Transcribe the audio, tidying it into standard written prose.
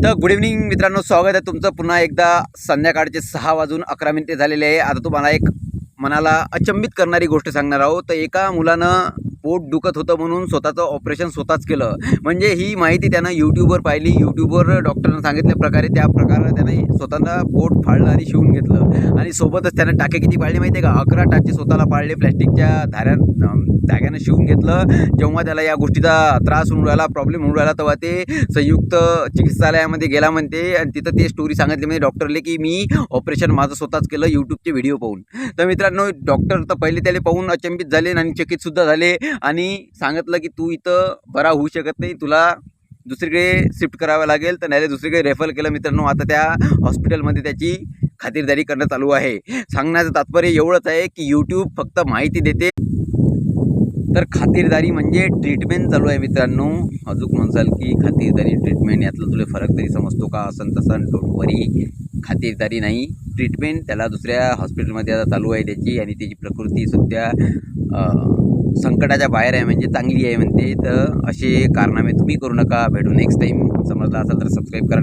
तर good evening मित्रांनो, स्वागत आहे तुमचं पुन्हा एकदा. संध्याकाळचे 6:11 झालेले आहे. आता तुम्हाला एक मनाला अचंबित करणारी गोष्ट सांगणार आहोत. तर एका मुलानं पोट दुखत होतं म्हणून स्वतःचं ऑपरेशन स्वतःच केलं. म्हणजे ही माहिती त्यानं यूट्यूबवर पाहिली. यूट्यूबवर डॉक्टरनं सांगितल्या प्रकारे त्या प्रकारे त्यानं स्वतःला पोट फाळलं आणि शिवून घेतलं. आणि सोबतच त्यानं टाके किती पाळले माहिती आहे का? 11 टाके स्वतःला पाळले. प्लॅस्टिकच्या धाग्यानं शिवून घेतलं. जेव्हा त्याला या गोष्टीचा त्रास होऊन राहिला, प्रॉब्लेम होऊन राहिला, तेव्हा ते संयुक्त चिकित्सालयामध्ये गेला म्हणते. आणि तिथं ते स्टोरी सांगितली म्हणजे डॉक्टरले की मी ऑपरेशन माझं स्वतःच केलं यूट्यूबचे व्हिडिओ पाहून. तर मित्रांनो, डॉक्टर तर पहिले त्याला पाहून अचंबित झाले आणि चकितसुद्धा झाले आणि सांगितलं की तू इथं बरा होऊ शकत नाही, तुला दुसरीकडे शिफ्ट करावं लागेल. तर नाही दुसरीकडे रेफर केलं. मित्रांनो, आता त्या हॉस्पिटलमध्ये त्याची खातिरदारी करणं चालू आहे. सांगण्याचं तात्पर्य एवढंच आहे की यूट्यूब फक्त माहिती देते, तर खातिरदारी म्हणजे ट्रीटमेंट चालू आहे. मित्रांनो, अजून म्हणसाल की खातिरदारी ट्रीटमेंट यातलं तुला फरक तरी समजतो का? असं तसं डोंट वरी, खातिरदारी नाही ट्रीटमेंट. त्याला दुसऱ्या हॉस्पिटलमध्ये आता चालू आहे त्याची, आणि त्याची प्रकृती सध्या संकटाच्या बाहेर आहे, म्हणजे चांगली आहे म्हणते. तर असे कारनामे तुम्ही करू नका. भेटू नेक्स्ट टाईम. समजलं असेल तर सबस्क्राईब करा.